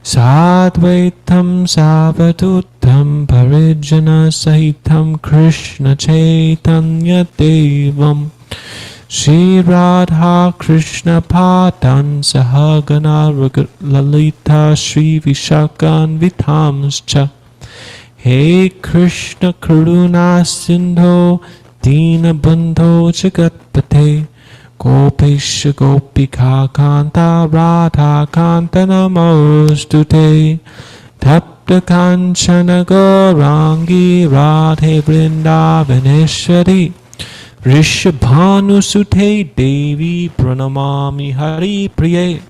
Sadvaitam Savadutam Parijana Sahitam Krishna Chaitanya Devam Shri Radha Krishna Padan Sahagana Lalita Shri Vishakan Vitamscha He Krishna Karuna Sindho Dina Bandho Jagatpate Gopesha Gopika Kanta Radha Kanta Namostute Tapta Kanchana Gaurangi Radhe Vrindavaneshwari Rishabhanu Sute Devi Pranamami Hari Priye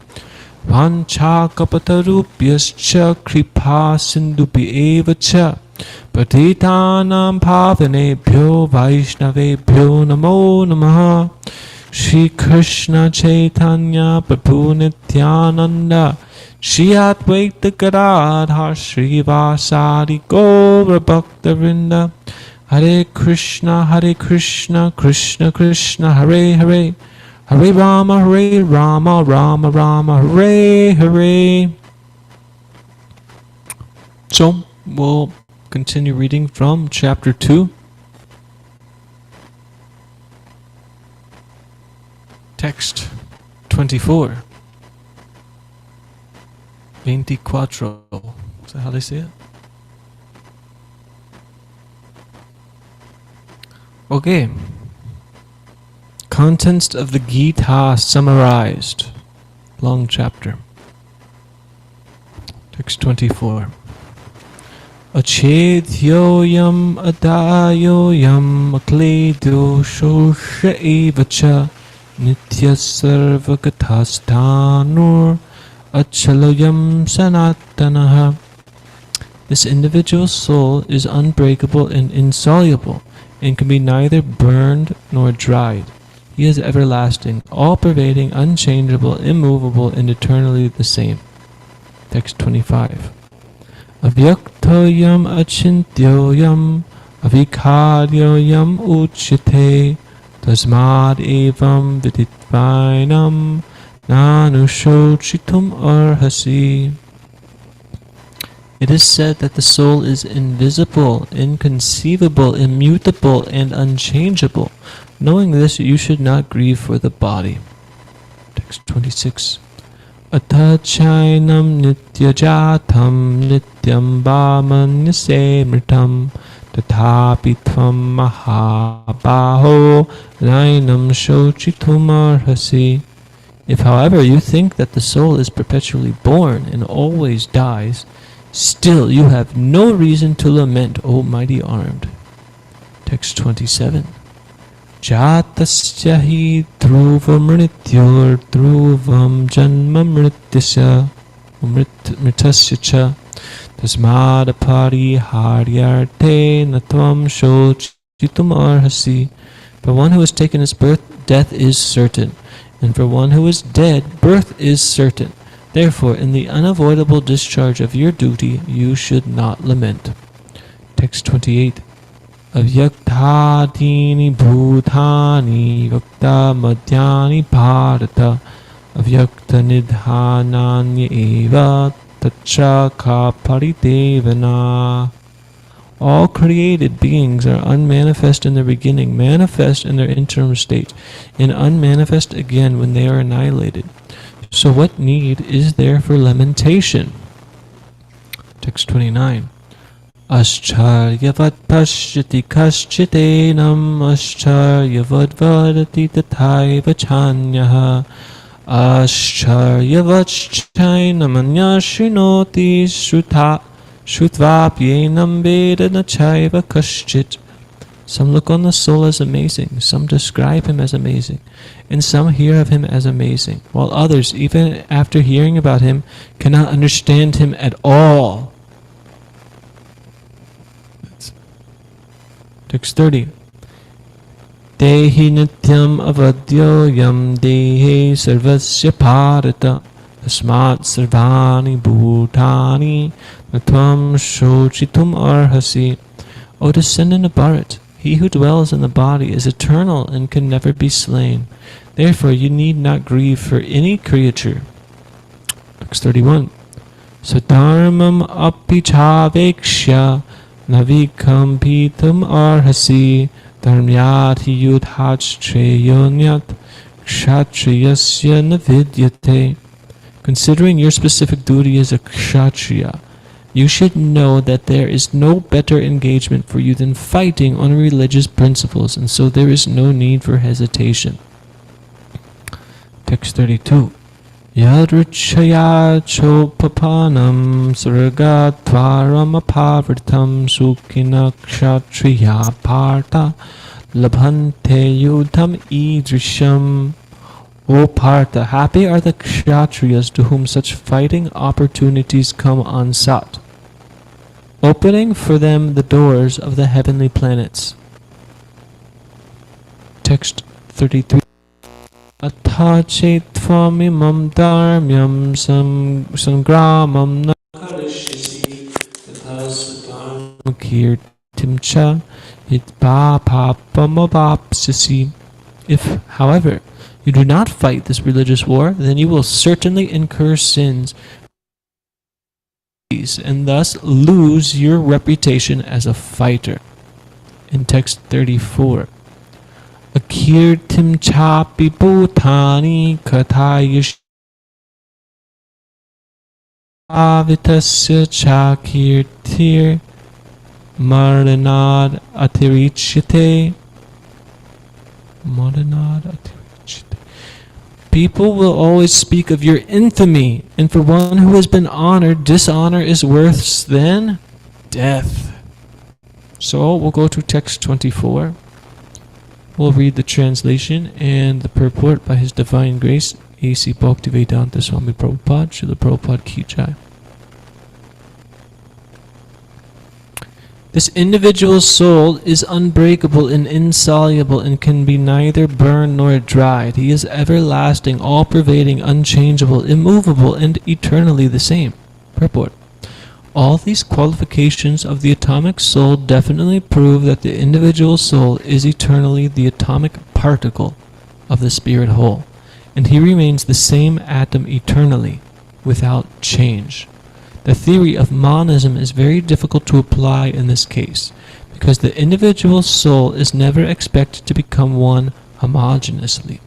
Vancha Kapatarupyascha Kripa Sindhupi Evacha Patitanam Pavanebhyo Vaishnavebhyo Namo Namaha Shri Krishna Chaitanya Prabhu Nityananda Shri Advaita Gadadhar Shri Vasadi Gaura Bhakta Vrinda Hare Krishna Krishna Krishna Hare Hare Hare Rama Rama Rama Hare Hare. So we'll continue reading from chapter 2. Text 24. 24. Is that how they say it? Okay. Contents of the Gita summarized. Long chapter. Text 24. Achedhyoyam adayoyam akledo shosha evacha Nitya sarvagathasthanur achalayam sanatanaha. This individual soul is unbreakable and insoluble, and can be neither burned nor dried. He is everlasting, all-pervading, unchangeable, immovable, and eternally the same. Text 25. Avyaktoyam achintyoyam avikaryoyam uchyate Tasmad evam viditvainam nanushochitum arhasi. It is said that the soul is invisible, inconceivable, immutable, and unchangeable. Knowing this, you should not grieve for the body. Text 26. Atachainam nityajatam nityam bhamanyase mritam Tathapi tvam mahabaho nainam shochitum arhasi. If, however, you think that the soul is perpetually born and always dies, still you have no reason to lament, O mighty armed. Text 27. Jatasya hi dhruvam mrityor dhruvam janma mritasya cha Tasmadapari haryarte natvam shochitum arhasi. For one who has taken his birth, death is certain, and for one who is dead, birth is certain. Therefore, in the unavoidable discharge of your duty, you should not lament. Text 28. Avyaktadini bhutani vakta madhyani bharata avyakta nidhananya eva Tachaka paridevana. All created beings are unmanifest in their beginning, manifest in their interim state, and unmanifest again when they are annihilated. So what need is there for lamentation? Text 29. Ascharyavat pashyati kaschitenam ascharyavat vadati tathaiva chanyaha Ascharyavatchainamanya shinoti shutvapyenam veda nachaiva kaschit. Some look on the soul as amazing, some describe him as amazing, and some hear of him as amazing, while others, even after hearing about him, cannot understand him at all. Text 30. Dehi nityam avadyoyam dehe sarvasya bharata asmat sarvani bhutani natvam shochitum arhasi. O descendant of Bharat, he who dwells in the body is eternal and can never be slain. Therefore you need not grieve for any creature. Text 31. Sadharmam api chavekshya navikampitam arhasi dharmyati yudhachtreyonyat kshatriyasya navidyate. Considering your specific duty as a kshatriya, you should know that there is no better engagement for you than fighting on religious principles, and so there is no need for hesitation. Text 32. Yadruchaya chopapanam sargatvaram apavartam sukhina kshatriya partha labhante yudham idrisham. O Partha, happy are the kshatriyas to whom such fighting opportunities come unsought, opening for them the doors of the heavenly planets. Text 33. Atha chetvam dharmyam sangramam na karishyasi tatha satam kirtim cha hitpapapamavapsyasi. If, however, you do not fight this religious war, then you will certainly incur sins and thus lose your reputation as a fighter. In text 34. Akirtim chapi bhutani kathayish avitasya chakirtir maranad atirichyate. People will always speak of your infamy, and for one who has been honored, dishonor is worse than death. So we'll go to text 24. We'll read the translation and the purport by His Divine Grace, A.C. Bhaktivedanta Swami Prabhupada, Srila Prabhupada Ki Jai. This individual soul is unbreakable and insoluble and can be neither burned nor dried. He is everlasting, all-pervading, unchangeable, immovable, and eternally the same. Purport. All these qualifications of the atomic soul definitely prove that the individual soul is eternally the atomic particle of the spirit whole, and he remains the same atom eternally, without change. The theory of monism is very difficult to apply in this case, because the individual soul is never expected to become one homogeneously.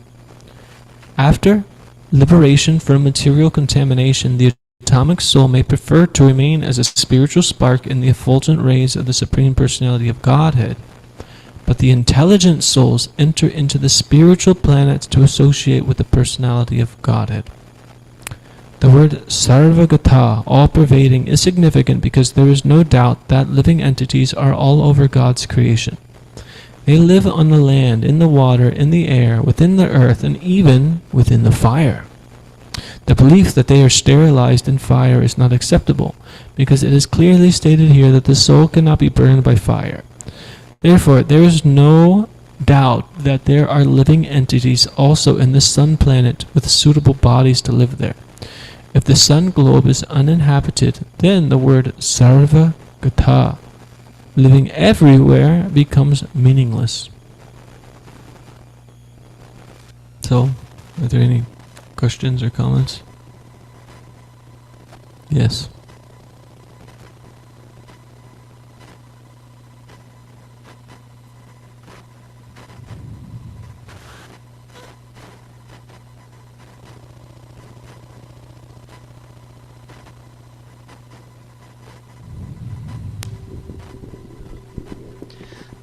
After liberation from material contamination, the atomic soul may prefer to remain as a spiritual spark in the effulgent rays of the Supreme Personality of Godhead, but the intelligent souls enter into the spiritual planets to associate with the Personality of Godhead. The word sarvagata, all-pervading, is significant because there is no doubt that living entities are all over God's creation. They live on the land, in the water, in the air, within the earth, and even within the fire. The belief that they are sterilized in fire is not acceptable, because it is clearly stated here that the soul cannot be burned by fire. Therefore, there is no doubt that there are living entities also in the sun planet with suitable bodies to live there. If the sun globe is uninhabited, then the word sarva gata, living everywhere, becomes meaningless. So, are there any questions or comments? Yes.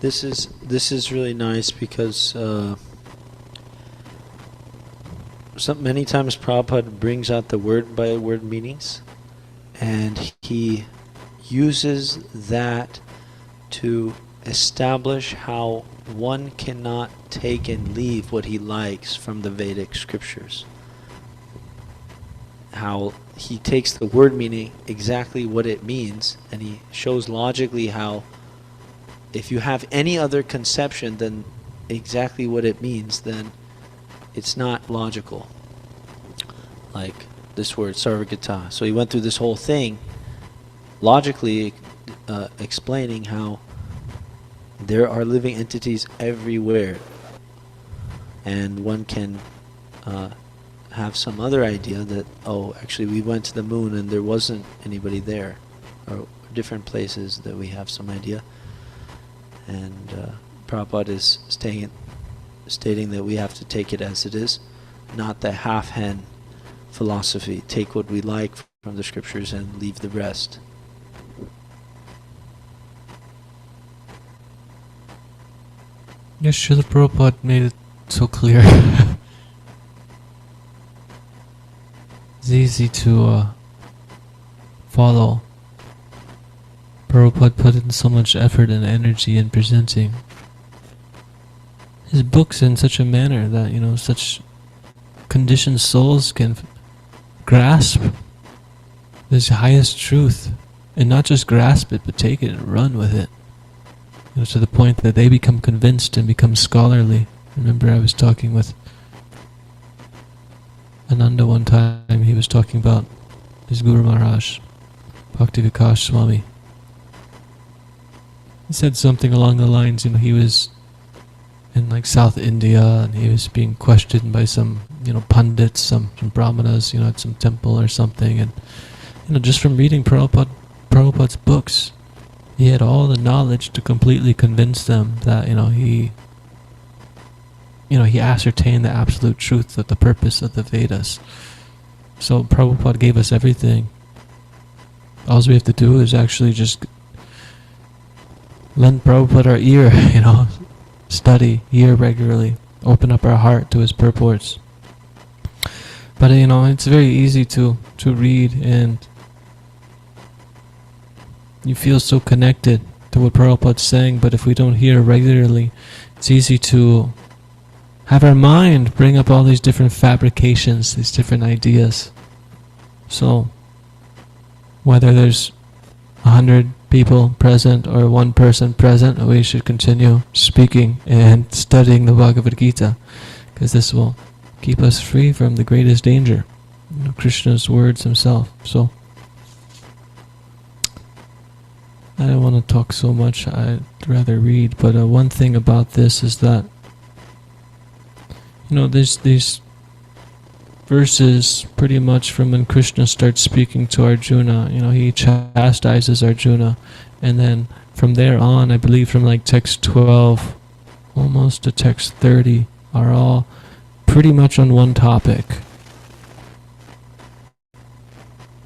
This is really nice because many times Prabhupada brings out the word by word meanings, and he uses that to establish how one cannot take and leave what he likes from the Vedic scriptures. How he takes the word meaning exactly what it means, and he shows logically how if you have any other conception than exactly what it means, then it's not logical. Like this word, sarvagata. So he went through this whole thing, logically explaining how there are living entities everywhere, and one can have some other idea that, oh, actually we went to the moon and there wasn't anybody there, or different places that we have some idea. And Prabhupada is stating that we have to take it as it is, not the half-hen philosophy, take what we like from the scriptures and leave the rest. Yes, Srila Prabhupada made it so clear. It's easy to follow. Prabhupada put in so much effort and energy in presenting his books in such a manner that, such conditioned souls can grasp this highest truth, and not just grasp it, but take it and run with it. To the point that they become convinced and become scholarly. Remember, I was talking with Ananda one time. He was talking about his Guru Maharaj, Bhakti Vikas Swami. He said something along the lines, he was in like South India and he was being questioned by some, pundits, some brahmanas, at some temple or something, and just from reading Prabhupada's books, he had all the knowledge to completely convince them that, he ascertained the absolute truth of the purpose of the Vedas. So Prabhupada gave us everything. All we have to do is actually just lend Prabhupada our ear, study, hear regularly, open up our heart to his purports. But, it's very easy to read, and you feel so connected to what Prabhupada's saying, but if we don't hear regularly, it's easy to have our mind bring up all these different fabrications, these different ideas. So, whether there's 100 people present or one person present, we should continue speaking and studying the Bhagavad Gita, because this will keep us free from the greatest danger, Krishna's words himself. So, I don't want to talk so much, I'd rather read, but one thing about this is that, there's these verses pretty much from when Krishna starts speaking to Arjuna, he chastises Arjuna, and then from there on, I believe from like text 12 almost to text 30 are all pretty much on one topic.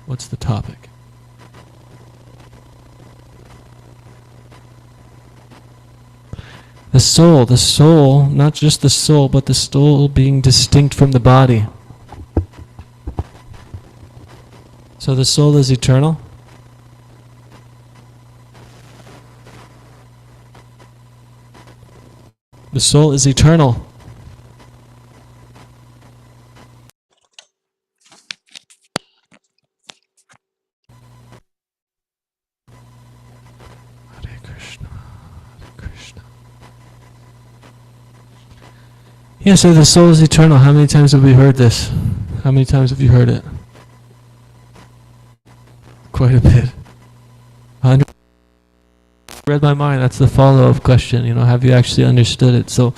What's the topic? The soul, not just the soul, but the soul being distinct from the body. So the soul is eternal. The soul is eternal. Hare Krishna, Hare Krishna. Yeah, so the soul is eternal. How many times have we heard this? How many times have you heard it? Quite a bit. 100. Read my mind. That's the follow-up question. Have you actually understood it? So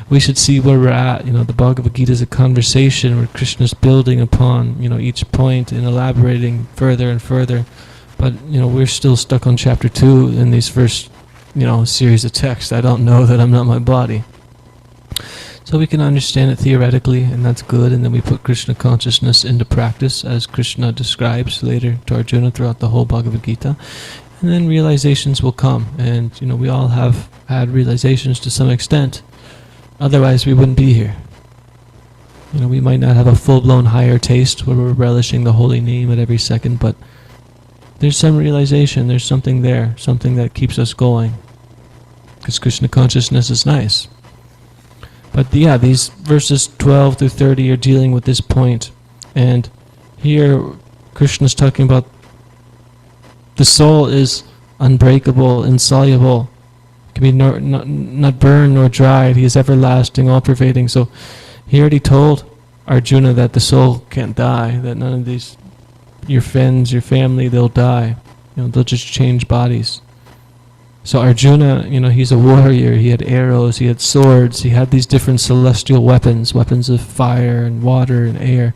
we should see where we're at. The Bhagavad Gita is a conversation where Krishna's building upon, each point and elaborating further and further. But, we're still stuck on chapter 2 in these first, series of texts. I don't know that I'm not my body. So we can understand it theoretically, and that's good, and then we put Krishna consciousness into practice, as Krishna describes later to Arjuna throughout the whole Bhagavad Gita, and then realizations will come, and we all have had realizations to some extent, otherwise we wouldn't be here. We might not have a full-blown higher taste where we're relishing the holy name at every second, but there's some realization, there's something there, something that keeps us going, because Krishna consciousness is nice. But yeah, these verses 12 through 30 are dealing with this point. And here, Krishna's talking about the soul is unbreakable, insoluble, can be not burned nor dried. He is everlasting, all-pervading. So he already told Arjuna that the soul can't die, that none of these, your friends, your family, they'll die. They'll just change bodies. So Arjuna, he's a warrior. He had arrows, he had swords, he had these different celestial weapons, weapons of fire and water and air.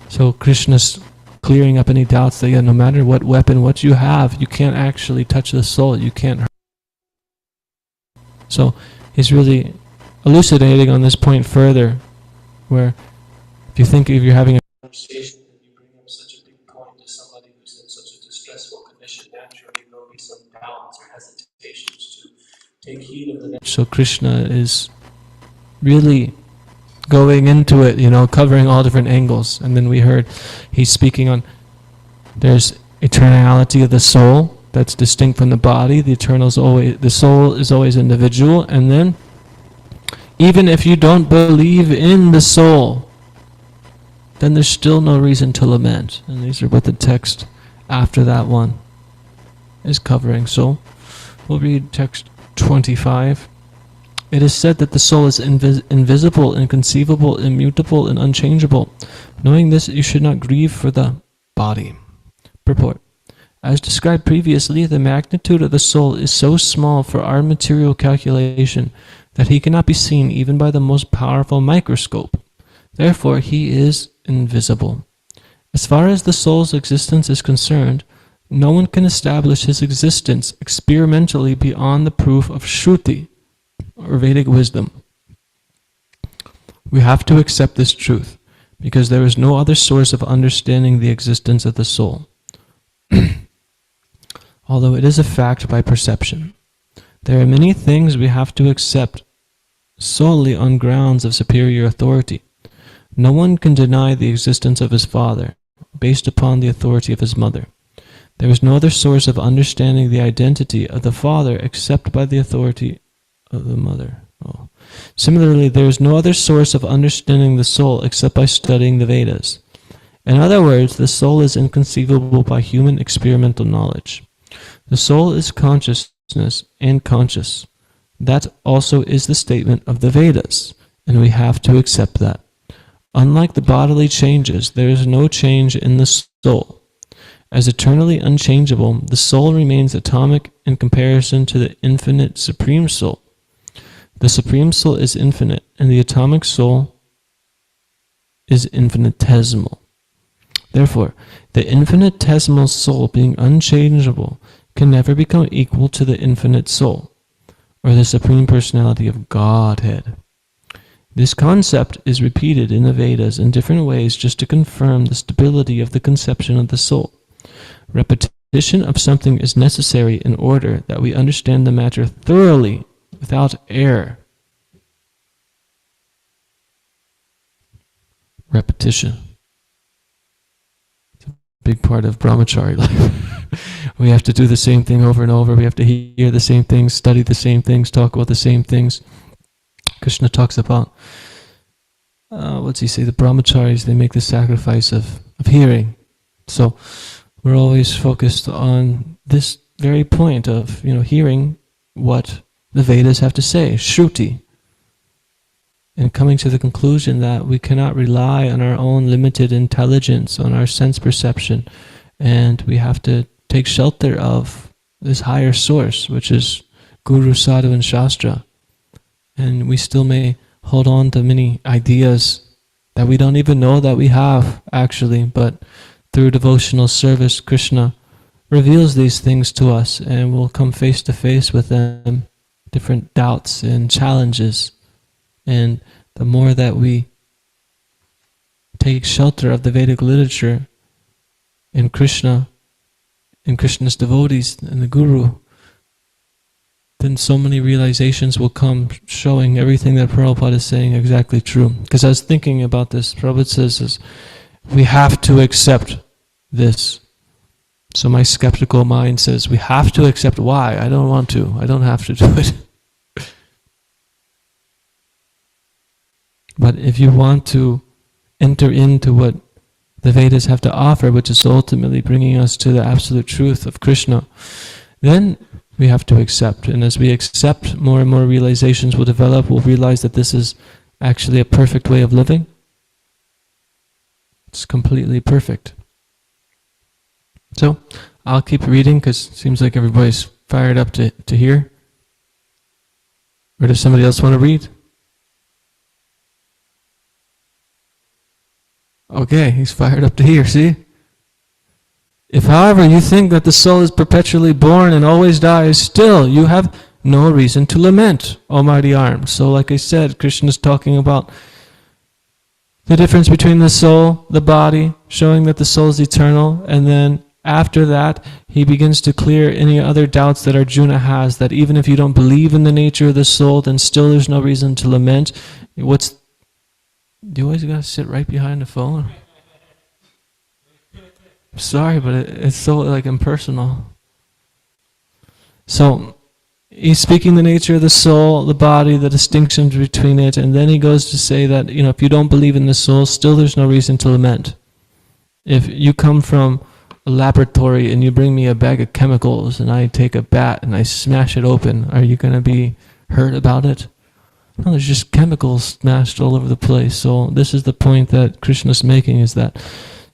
So Krishna's clearing up any doubts that no matter what weapon, what you have, you can't actually touch the soul. You can't hurt. So he's really elucidating on this point further, where if you're having a conversation and you bring up such a big point to somebody who's in such a distressful condition, naturally there'll be some doubts or hesitations to take heed of the next. So Krishna is really going into it, covering all different angles. And then we heard he's speaking on there's eternality of the soul that's distinct from the body. The soul is always individual. And then even if you don't believe in the soul, then there's still no reason to lament. And these are what the text after that one is covering. So we'll read text 25. It is said that the soul is invisible, inconceivable, immutable, and unchangeable. Knowing this, you should not grieve for the body. Purport. As described previously, the magnitude of the soul is so small for our material calculation that he cannot be seen even by the most powerful microscope. Therefore, he is invisible. As far as the soul's existence is concerned, no one can establish his existence experimentally beyond the proof of Shruti, or Vedic wisdom. We have to accept this truth, because there is no other source of understanding the existence of the soul. Although it is a fact by perception, there are many things we have to accept solely on grounds of superior authority. No one can deny the existence of his father, based upon the authority of his mother. There is no other source of understanding the identity of the father except by the authority of the mother. Similarly, there is no other source of understanding the soul except by studying the Vedas. In other words, the soul is inconceivable by human experimental knowledge. The soul is consciousness and conscious. That also is the statement of the Vedas, and we have to accept that. Unlike the bodily changes, there is no change in the soul. As eternally unchangeable, the soul remains atomic in comparison to the infinite Supreme Soul. The Supreme Soul is infinite, and the atomic soul is infinitesimal. Therefore, the infinitesimal soul, being unchangeable, can never become equal to the infinite soul, or the Supreme Personality of Godhead. This concept is repeated in the Vedas in different ways just to confirm the stability of the conception of the soul. Repetition of something is necessary in order that we understand the matter thoroughly, without error. Repetition. It's a big part of brahmachari life. We have to do the same thing over and over. We have to hear the same things, study the same things, talk about the same things. Krishna talks about, what's he say? The brahmacharis, they make the sacrifice of hearing. So we're always focused on this very point of, hearing what the Vedas have to say, Shruti, and coming to the conclusion that we cannot rely on our own limited intelligence, on our sense perception, and we have to take shelter of this higher source, which is Guru, Sadhu, and Shastra. And we still may hold on to many ideas that we don't even know that we have, actually, but through devotional service, Krishna reveals these things to us, and we'll come face to face with them, different doubts and challenges. And the more that we take shelter of the Vedic literature in Krishna, in Krishna's devotees and the Guru, then so many realizations will come showing everything that Prabhupada is saying exactly true. Because I was thinking about this, Prabhupada says we have to accept this. So my skeptical mind says, we have to accept. Why? I don't want to. I don't have to do it. But if you want to enter into what the Vedas have to offer, which is ultimately bringing us to the absolute truth of Krishna, then we have to accept. And as we accept, more and more realizations will develop. We'll realize that this is actually a perfect way of living. It's completely perfect. So I'll keep reading because it seems like everybody's fired up to hear? Or does somebody else want to read? Okay, he's fired up to hear, see? If, however, you think that the soul is perpetually born and always dies, still you have no reason to lament, O mighty arms. So like I said, Krishna is talking about the difference between the soul, the body, showing that the soul is eternal, and then after that, he begins to clear any other doubts that Arjuna has, that even if you don't believe in the nature of the soul, then still there's no reason to lament. Do you always gotta sit right behind the phone? Sorry, but it's so impersonal. So he's speaking the nature of the soul, the body, the distinctions between it, and then he goes to say that if you don't believe in the soul, still there's no reason to lament. If you come from a laboratory and you bring me a bag of chemicals and I take a bat and I smash it open, are you going to be hurt about it? No, there's just chemicals smashed all over the place. So this is the point that Krishna's making, is that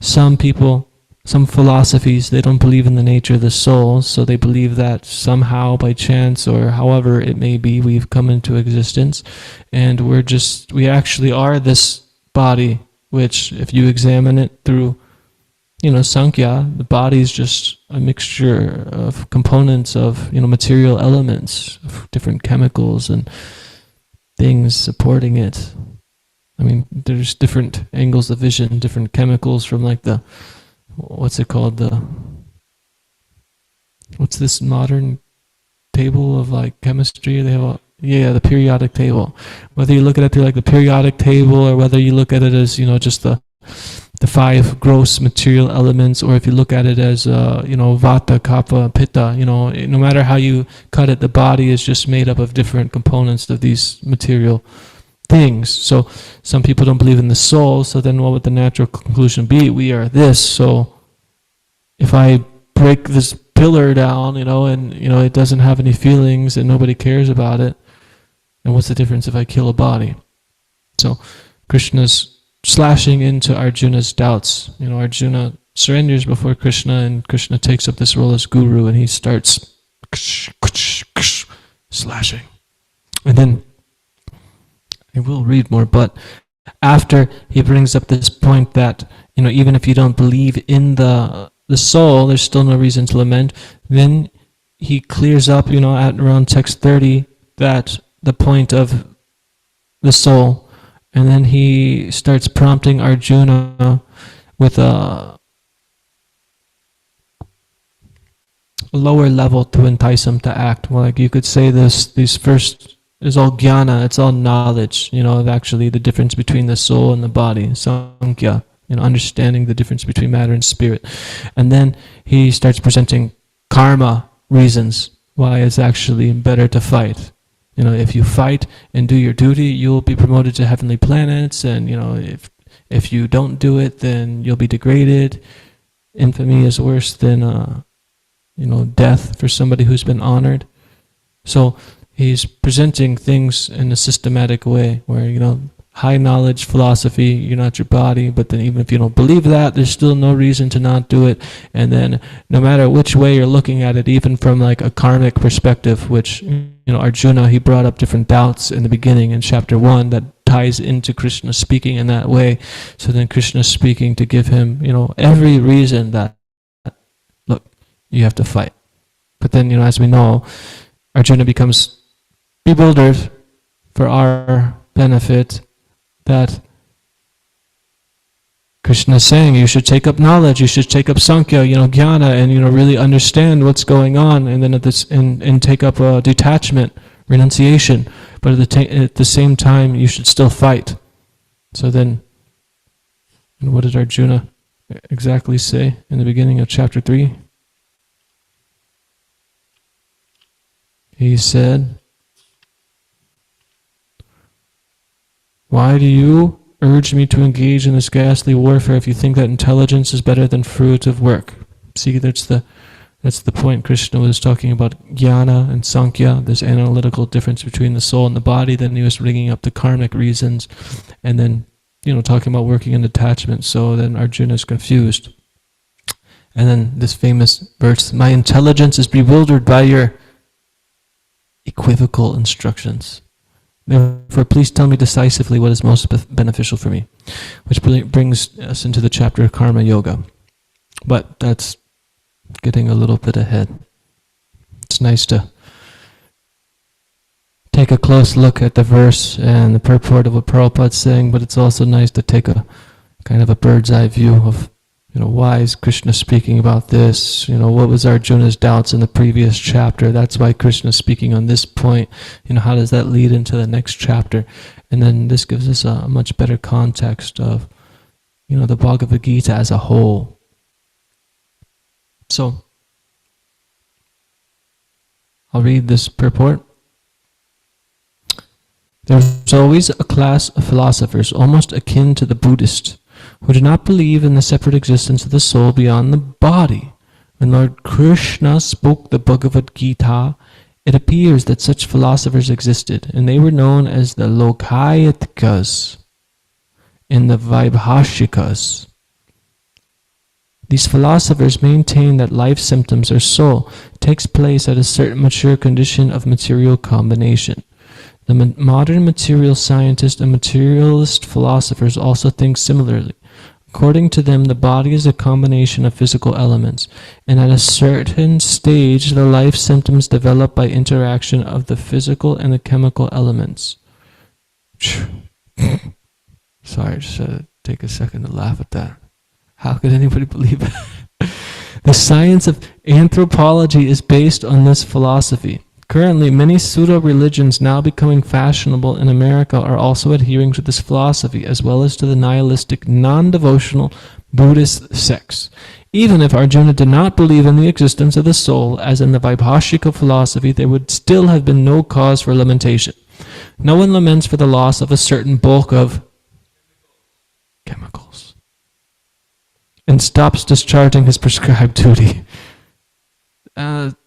some people, some philosophies, they don't believe in the nature of the soul, so they believe that somehow by chance or however it may be, we've come into existence and we actually are this body, which if you examine it through Sankhya, the body is just a mixture of components of material elements, of different chemicals and things supporting it. I mean, there's different angles of vision, different chemicals from what's it called? What's this modern table of chemistry? They have the periodic table. Whether you look at it through the periodic table, or whether you look at it as just the 5 gross material elements, or if you look at it as vata, kapha, pitta, no matter how you cut it, the body is just made up of different components of these material things. So some people don't believe in the soul, so then what would the natural conclusion be? We are this, so if I break this pillar down, and it doesn't have any feelings and nobody cares about it, then what's the difference if I kill a body? So Krishna's slashing into Arjuna's doubts. Arjuna surrenders before Krishna, and Krishna takes up this role as guru, and he starts slashing. And then, I will read more, but after he brings up this point that, even if you don't believe in the soul, there's still no reason to lament, then he clears up, at around text 30, that the point of the soul. And then he starts prompting Arjuna with a lower level to entice him to act. Well, you could say these first is all jnana, it's all knowledge, of actually the difference between the soul and the body, sankhya, understanding the difference between matter and spirit. And then he starts presenting karma reasons why it's actually better to fight. If you fight and do your duty, you'll be promoted to heavenly planets, and if you don't do it, then you'll be degraded. Infamy is worse than death for somebody who's been honored. So he's presenting things in a systematic way, where high knowledge philosophy, you're not your body, but then even if you don't believe that, there's still no reason to not do it. And then no matter which way you're looking at it, even from a karmic perspective, which Arjuna, he brought up different doubts in the beginning in chapter 1 that ties into Krishna speaking in that way. So then Krishna's speaking to give him every reason that, look, you have to fight. But then as we know, Arjuna becomes bewildered for our benefit, that Krishna is saying you should take up knowledge, you should take up sankhya, jnana, and really understand what's going on, and then and take up a detachment, renunciation. But at the same time, you should still fight. So then, and what did Arjuna exactly say in the beginning of chapter 3? He said, "Why do you urge me to engage in this ghastly warfare if you think that intelligence is better than fruit of work?" See, that's the point. Krishna was talking about jnana and sankhya, this analytical difference between the soul and the body. Then he was bringing up the karmic reasons, and then talking about working in detachment. So then Arjuna is confused. And then this famous verse, "My intelligence is bewildered by your equivocal instructions. Therefore, please tell me decisively what is most beneficial for me. Which brings us into the chapter of Karma Yoga. But that's getting a little bit ahead. It's nice to take a close look at the verse and the purport of what Prabhupada's saying, but it's also nice to take a kind of a bird's eye view of, why is Krishna speaking about this? What was Arjuna's doubts in the previous chapter? That's why Krishna's speaking on this point. How does that lead into the next chapter? And then this gives us a much better context of, the Bhagavad Gita as a whole. So, I'll read this purport. There's always a class of philosophers, almost akin to the Buddhist, who do not believe in the separate existence of the soul beyond the body. When Lord Krishna spoke the Bhagavad Gita, it appears that such philosophers existed, and they were known as the Lokayatikas and the Vaibhashikas. These philosophers maintain that life symptoms or soul takes place at a certain mature condition of material combination. The modern material scientist and materialist philosophers also think similarly. According to them, the body is a combination of physical elements, and at a certain stage, the life symptoms develop by interaction of the physical and the chemical elements. Sorry, just had to take a second to laugh at that. How could anybody believe it? The science of anthropology is based on this philosophy. Currently, many pseudo-religions now becoming fashionable in America are also adhering to this philosophy, as well as to the nihilistic, non-devotional Buddhist sects. Even if Arjuna did not believe in the existence of the soul, as in the Vaibhashika philosophy, there would still have been no cause for lamentation. No one laments for the loss of a certain bulk of chemicals and stops discharging his prescribed duty.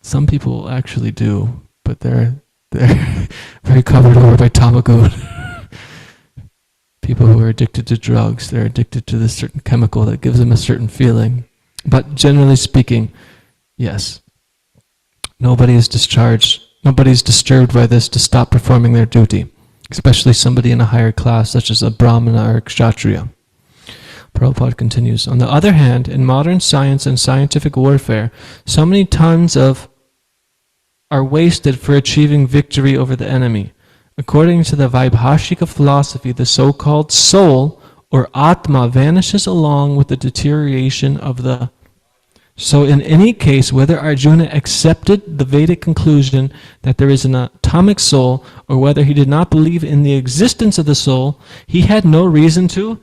Some people actually do, but they're very covered over by tamagood. People who are addicted to drugs, they're addicted to this certain chemical that gives them a certain feeling. But generally speaking, yes, nobody's disturbed by this to stop performing their duty, especially somebody in a higher class such as a Brahmana or a Kshatriya. Prabhupada continues, on the other hand, in modern science and scientific warfare, so many tons are wasted for achieving victory over the enemy. According to the Vaibhashika philosophy, the so-called soul or Atma vanishes along with the deterioration of the... So in any case, whether Arjuna accepted the Vedic conclusion that there is an atomic soul, or whether he did not believe in the existence of the soul, he had no reason to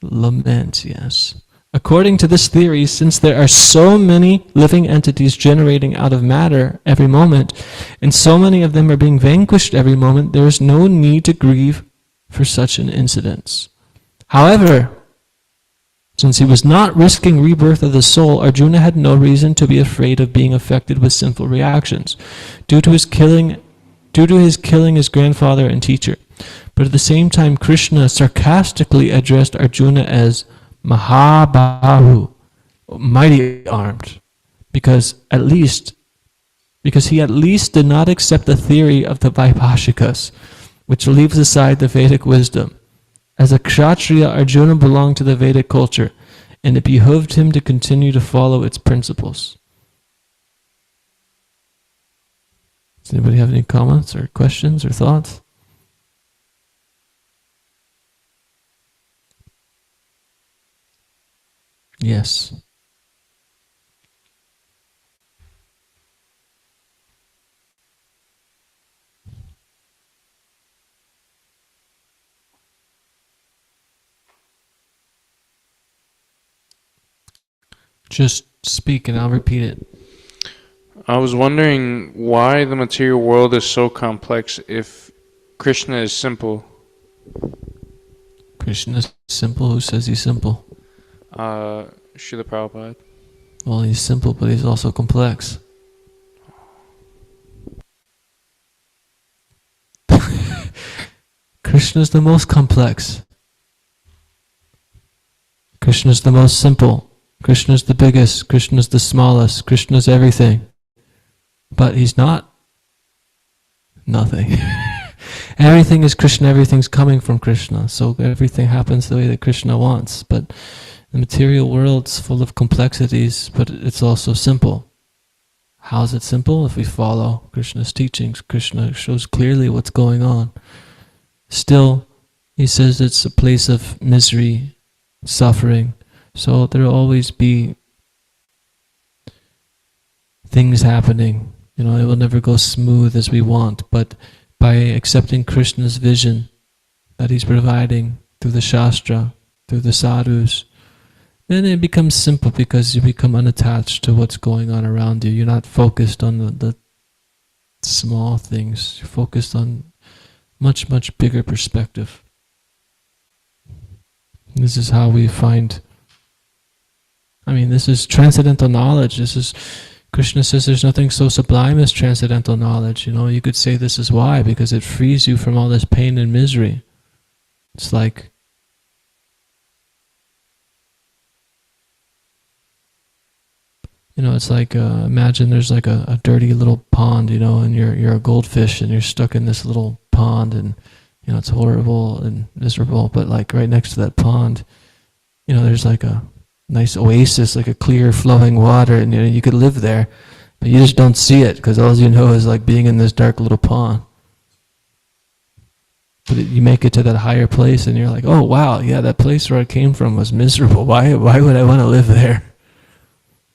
lament, yes. According to this theory, since there are so many living entities generating out of matter every moment, and so many of them are being vanquished every moment, there is no need to grieve for such an incident. However, since he was not risking rebirth of the soul, Arjuna had no reason to be afraid of being affected with sinful reactions, due to his killing his grandfather and teacher. But at the same time, Krishna sarcastically addressed Arjuna as Mahabahu, mighty armed, because he at least did not accept the theory of the Vaibhashikas, which leaves aside the Vedic wisdom. As a Kshatriya, Arjuna belonged to the Vedic culture, and it behooved him to continue to follow its principles. Does anybody have any comments or questions or thoughts? Yes. Just speak and I'll repeat it. I was wondering why the material world is so complex if Krishna is simple. Krishna is simple? Who says he's simple? Srila Prabhupada. Well, he's simple, but he's also complex. Krishna's the most complex. Krishna's the most simple. Krishna's the biggest. Krishna's the smallest. Krishna's everything. But he's not Nothing. Everything is Krishna, everything's coming from Krishna, so everything happens the way that Krishna wants. But the material world's full of complexities, but it's also simple. How is it simple? If we follow Krishna's teachings, Krishna shows clearly what's going on. Still, he says it's a place of misery, suffering, so there will always be things happening. It will never go smooth as we want, but by accepting Krishna's vision that he's providing through the Shastra, through the sadhus, then it becomes simple because you become unattached to what's going on around you. You're not focused on the small things. You're focused on much, much bigger perspective. This is how we find, this is transcendental knowledge. Krishna says there's nothing so sublime as transcendental knowledge. You could say this is why, because it frees you from all this pain and misery. It's like, imagine there's like a dirty little pond, and you're a goldfish and you're stuck in this little pond, and it's horrible and miserable, but like right next to that pond, there's like a nice oasis, like a clear flowing water, and you could live there, but you just don't see it because all you know is like being in this dark little pond. But you make it to that higher place and you're like, oh wow, yeah, that place where I came from was miserable. Why would I want to live there?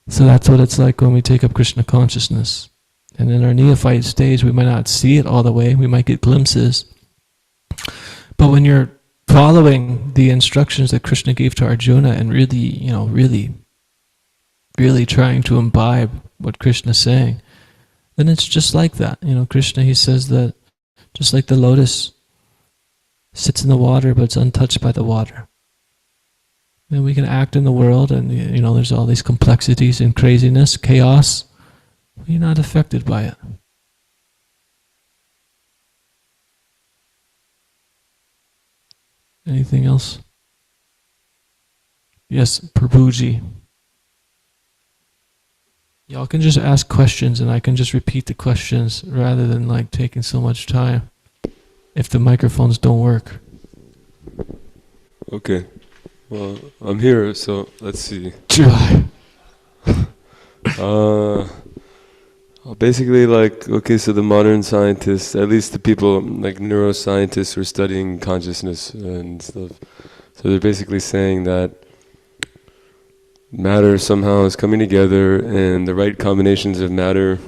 So that's what it's like when we take up Krishna consciousness. And in our neophyte stage, we might not see it all the way, we might get glimpses. But when you're following the instructions that Krishna gave to Arjuna and really trying to imbibe what Krishna's saying, then it's just like that. Krishna, he says that just like the lotus sits in the water but it's untouched by the water. And we can act in the world and there's all these complexities and craziness, chaos, but you're not affected by it. Anything else? Yes, Prabhuji. Y'all can just ask questions and I can just repeat the questions rather than like taking so much time if the microphones don't work. Okay. Well, I'm here, so let's see. Try. Basically, so the modern scientists, at least the people like neuroscientists who are studying consciousness and stuff, so they're basically saying that matter somehow is coming together and the right combinations of matter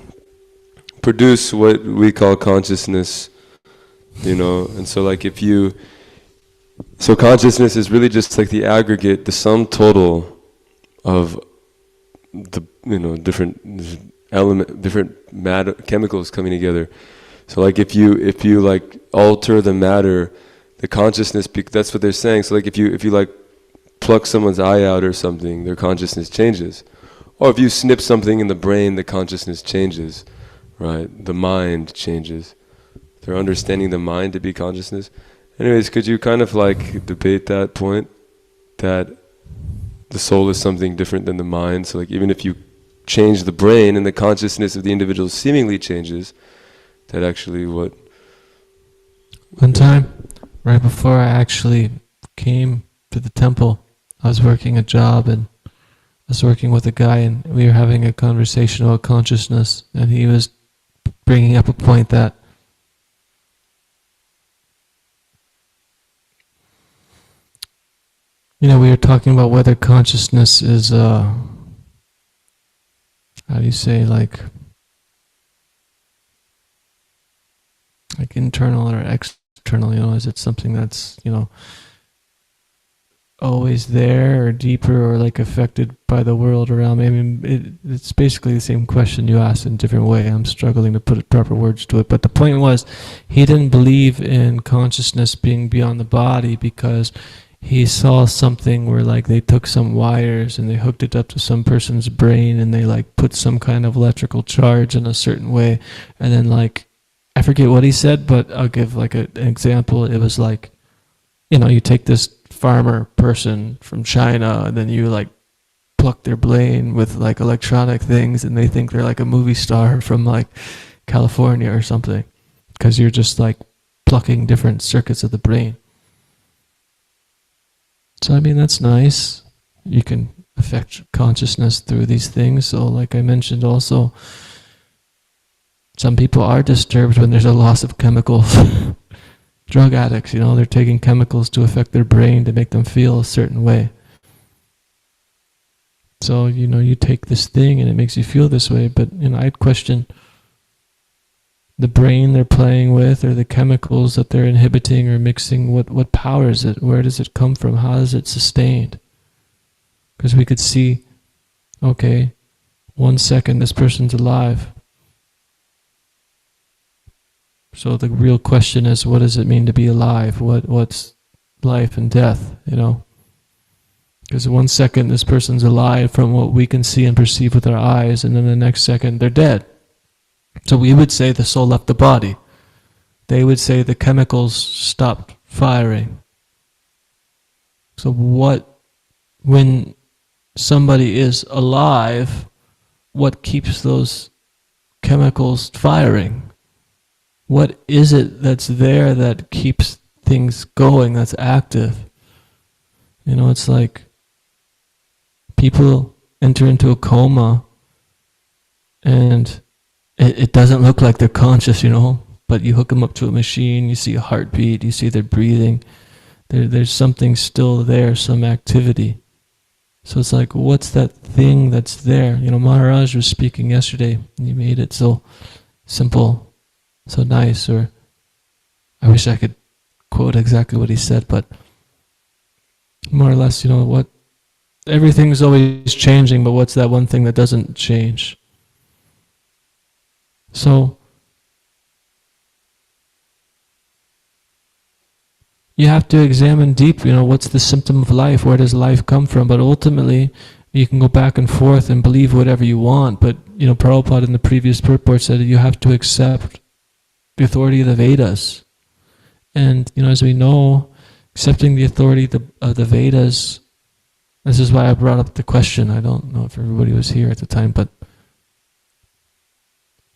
produce what we call consciousness, and so consciousness is really just like the aggregate, the sum total of the, different different matter, chemicals coming together. So like if you like alter the matter, the consciousness, that's what they're saying. So like if you like pluck someone's eye out or something, their consciousness changes. Or if you snip something in the brain, the consciousness changes, right? The mind changes. They're understanding the mind to be consciousness. Anyways, could you kind of like debate that point, that the soul is something different than the mind? So like even if you change the brain and the consciousness of the individual seemingly changes, that actually what? One time, right before I actually came to the temple, I was working a job and I was working with a guy and we were having a conversation about consciousness, and he was bringing up a point that we were talking about whether consciousness is, how do you say, like internal or external, is it something that's, always there or deeper or like affected by the world around me? It's basically the same question you asked in a different way. I'm struggling to put proper words to it. But the point was, he didn't believe in consciousness being beyond the body because he saw something where like they took some wires and they hooked it up to some person's brain and they like put some kind of electrical charge in a certain way, and then like, I forget what he said, but I'll give like an example. It was like, you take this farmer person from China and then you like pluck their brain with like electronic things and they think they're like a movie star from like California or something. because you're just like plucking different circuits of the brain. So I mean, that's nice. You can affect consciousness through these things. So like I mentioned also, some people are disturbed when there's a loss of chemicals. Drug addicts, they're taking chemicals to affect their brain to make them feel a certain way. So, you take this thing and it makes you feel this way, but, I'd question the brain they're playing with or the chemicals that they're inhibiting or mixing. What powers it? Where does it come from? How is it sustained? Because we could see, okay, 1 second this person's alive. So the real question is, what does it mean to be alive? What's life and death, Because 1 second this person's alive from what we can see and perceive with our eyes, and then the next second they're dead. So we would say the soul left the body. They would say the chemicals stopped firing. So when somebody is alive, what keeps those chemicals firing? What is it that's there that keeps things going, that's active? It's like people enter into a coma and it doesn't look like they're conscious, but you hook them up to a machine, you see a heartbeat, you see their breathing. There's something still there, some activity. So it's like, what's that thing that's there? Maharaj was speaking yesterday, and he made it so simple, so nice, or I wish I could quote exactly what he said, but more or less, what everything's always changing, but what's that one thing that doesn't change? So you have to examine deep, what's the symptom of life, where does life come from? But ultimately, you can go back and forth and believe whatever you want, but Prabhupada in the previous purport said you have to accept the authority of the Vedas. And, as we know, accepting the authority of the Vedas, this is why I brought up the question. I don't know if everybody was here at the time, but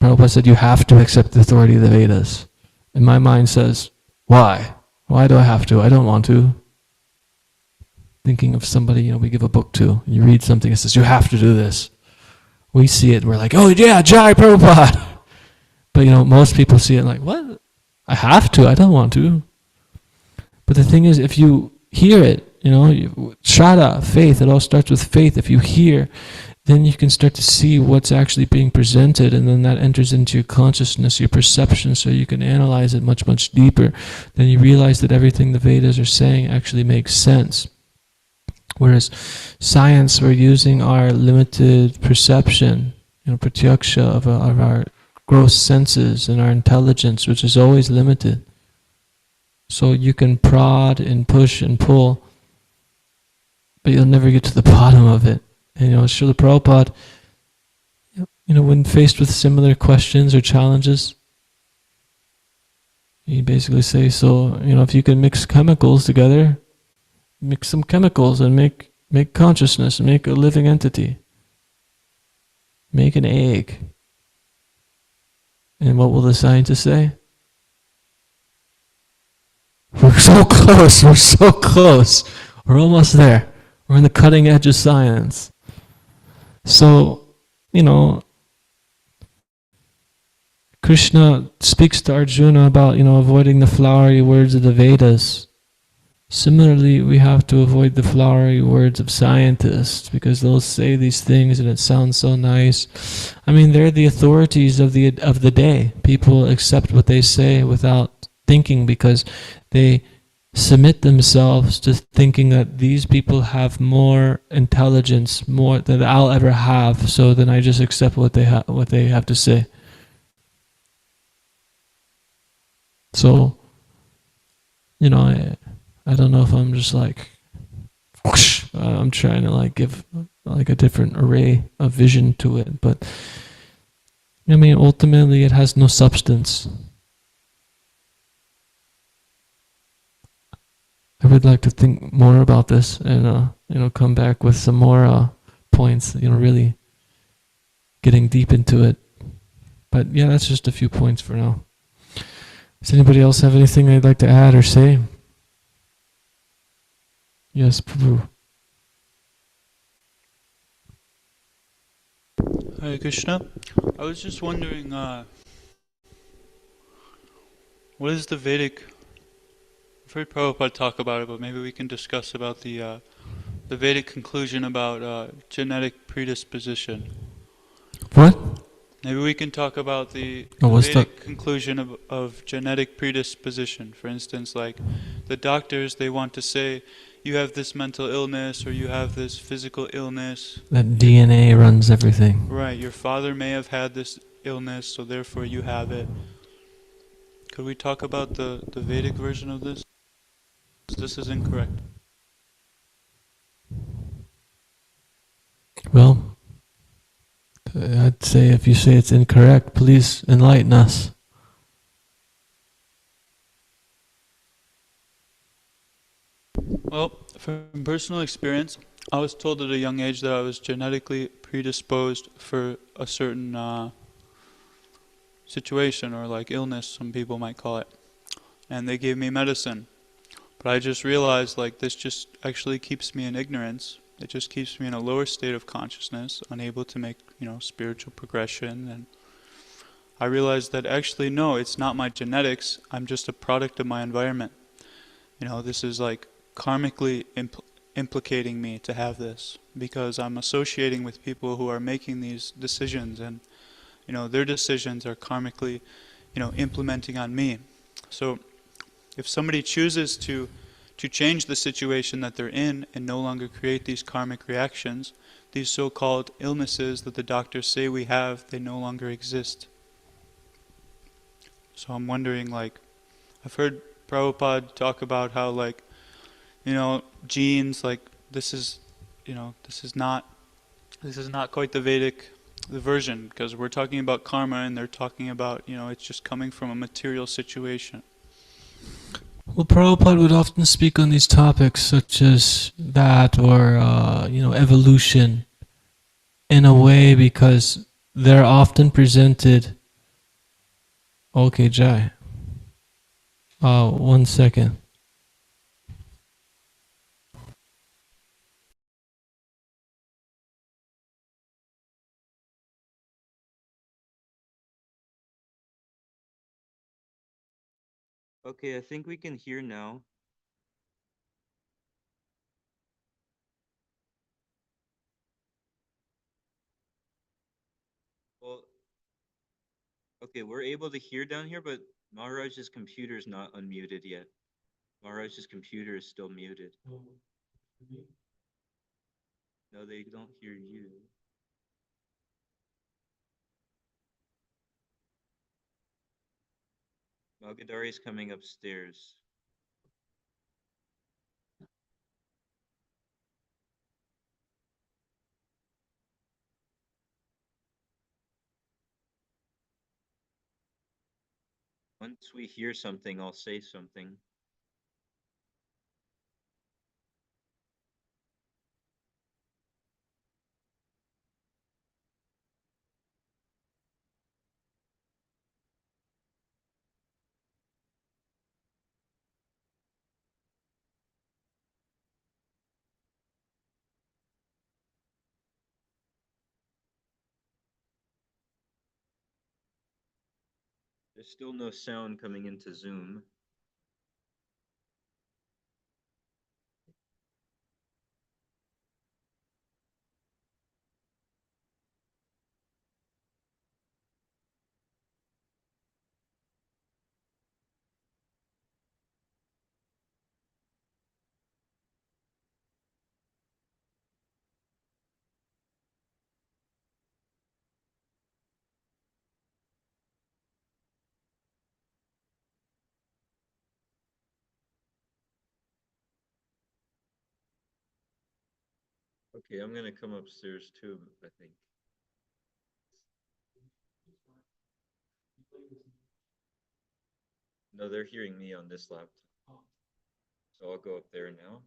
Prabhupada said you have to accept the authority of the Vedas. And my mind says, why? Why do I have to? I don't want to. Thinking of somebody, we give a book to, you read something, it says, you have to do this. We see it, we're like, oh yeah, Jai Prabhupada. But most people see it like, what? I have to, I don't want to. But the thing is, if you hear it, Shraddha, faith, it all starts with faith. If you hear, then you can start to see what's actually being presented, and then that enters into your consciousness, your perception, so you can analyze it much, much deeper. Then you realize that everything the Vedas are saying actually makes sense. Whereas science, we're using our limited perception, pratyaksha of our gross senses and our intelligence, which is always limited. So you can prod and push and pull, but you'll never get to the bottom of it. And Srila Prabhupada, when faced with similar questions or challenges, he basically says, so, if you can mix chemicals together, mix some chemicals and make consciousness, make a living entity. Make an egg. And what will the scientists say? We're so close, we're so close. We're almost there. We're on the cutting edge of science. So, Krishna speaks to Arjuna about, avoiding the flowery words of the Vedas. Similarly, we have to avoid the flowery words of scientists, because they'll say these things and it sounds so nice. I mean, they're the authorities of the day. People accept what they say without thinking, because they submit themselves to thinking that these people have more intelligence, more than I'll ever have, so then I just accept what they have to say. So, I don't know if I'm just like, whoosh, I'm trying to give a different array of vision to it, but ultimately it has no substance. I would like to think more about this and come back with some more points, really getting deep into it. But yeah, that's just a few points for now. Does anybody else have anything they'd like to add or say? Yes, Prabhu. Hare Krishna. I was just wondering, what is the Vedic? I've heard Prabhupada talk about it, but maybe we can discuss about the Vedic conclusion about genetic predisposition. What? Maybe we can talk about Oh, the what's that? Vedic conclusion of genetic predisposition. For instance, like the doctors, they want to say you have this mental illness or you have this physical illness. That DNA runs everything. Right, your father may have had this illness, so therefore you have it. Could we talk about the Vedic version of this? This is incorrect. Well, I'd say if you say it's incorrect, please enlighten us. Well, from personal experience, I was told at a young age that I was genetically predisposed for a certain situation or like illness, some people might call it. And they gave me medicine. But I just realized like this just actually keeps me in ignorance. It just keeps me in a lower state of consciousness, unable to make, spiritual progression. And I realized that actually no, it's not my genetics. I'm just a product of my environment. This is like karmically implicating me to have this because I'm associating with people who are making these decisions and their decisions are karmically implementing on me. So if somebody chooses to change the situation that they're in and no longer create these karmic reactions, these so-called illnesses that the doctors say we have, they no longer exist. So I'm wondering, like, I've heard Prabhupada talk about how, like, genes, like, this is not quite the version, because we're talking about karma and they're talking about, it's just coming from a material situation. Well, Prabhupada would often speak on these topics such as that or, evolution in a way because they're often presented. Okay, Jai. 1 second. Okay, I think we can hear now. Well, okay, we're able to hear down here, but Maharaj's computer is not unmuted yet. Maharaj's computer is still muted. No, they don't hear you. Malgadari is coming upstairs. Once we hear something, I'll say something. There's still no sound coming into Zoom. Okay, I'm gonna come upstairs too, I think. No, they're hearing me on this laptop. So I'll go up there now.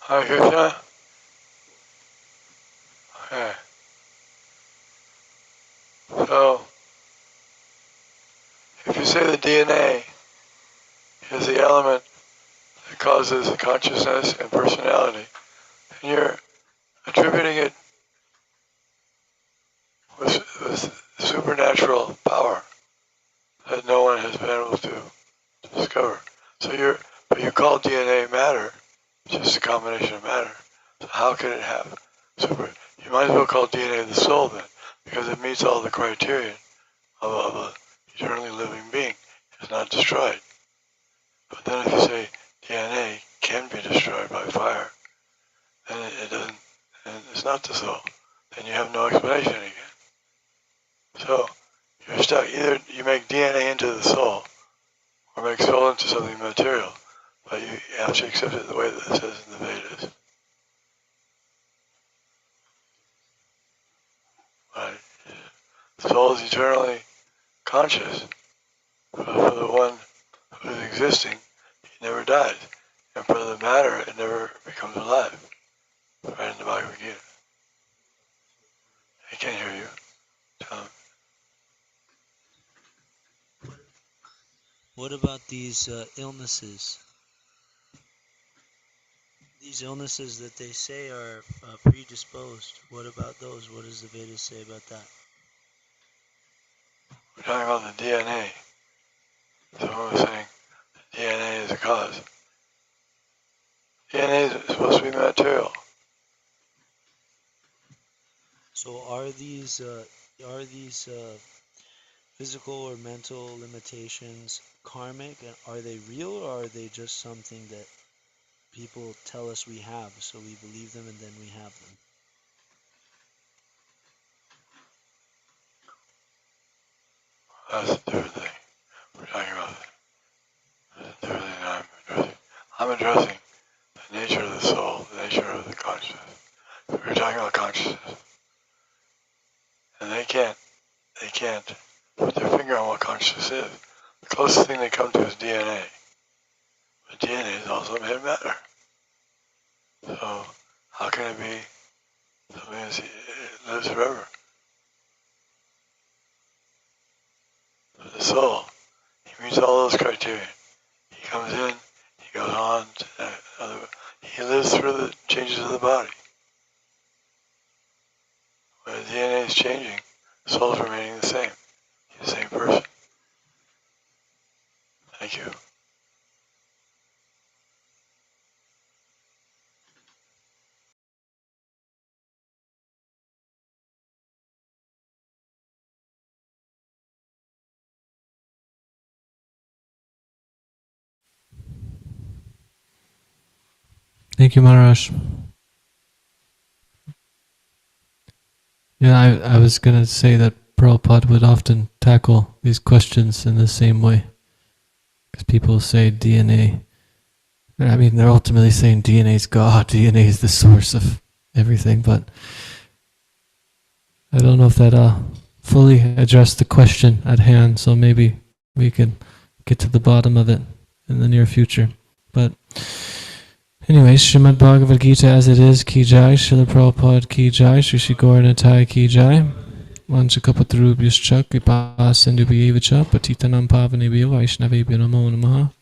Hare Krishna? Okay. So, if you say the DNA is the element that causes consciousness and personality, and you're attributing it with supernatural power that no one has been able to discover. So but you call DNA matter, just a combination of matter. So how can it have you might as well call DNA the soul then, because it meets all the criterion of a eternally living being. It's not destroyed. But then if you say DNA can be destroyed by fire, then it doesn't, and it's not the soul. Then you have no explanation again. So you're stuck. Either you make DNA into the soul, or make soul into something material. But you have to accept it the way that it says in the Vedas. Right? Soul is eternally conscious. For the one who is existing, he never dies. And for the matter, it never becomes alive. Right in the Bhagavad Gita. I can't hear you. Tell him. What about these illnesses? These illnesses that they say are predisposed. What about those? What does the Vedas say about that? We're talking about the DNA. Someone was saying DNA is the cause. DNA is supposed to be material. So are these physical or mental limitations karmic? Are they real, or are they just something that people tell us we have, so we believe them and then we have them? That's a different thing. We're talking about the different thing I'm addressing. I'm addressing the nature of the soul, the nature of the consciousness. We're talking about consciousness. And they can't put their finger on what consciousness is. The closest thing they come to is DNA. But DNA is also made of matter. So how can it be something that lives forever? But the soul, he meets all those criteria. He comes in, he goes on to he lives through the changes of the body. When the DNA is changing, the soul is remaining the same. He's the same person. Thank you. Thank you, Maharaj. Yeah, I was going to say that Prabhupada would often tackle these questions in the same way. Because people say DNA. I mean, they're ultimately saying DNA is God, DNA is the source of everything, but I don't know if that fully addressed the question at hand, so maybe we could get to the bottom of it in the near future. But anyways, Srimad Bhagavad Gita as it is, ki jai, Srila Prabhupada ki jai, Shri Shri Gauranatai ki jai, Vanchakapatarubhyascha kripa sindhubhyevacha patitanam pavanebhyo vaishnavebhyo namo namaha.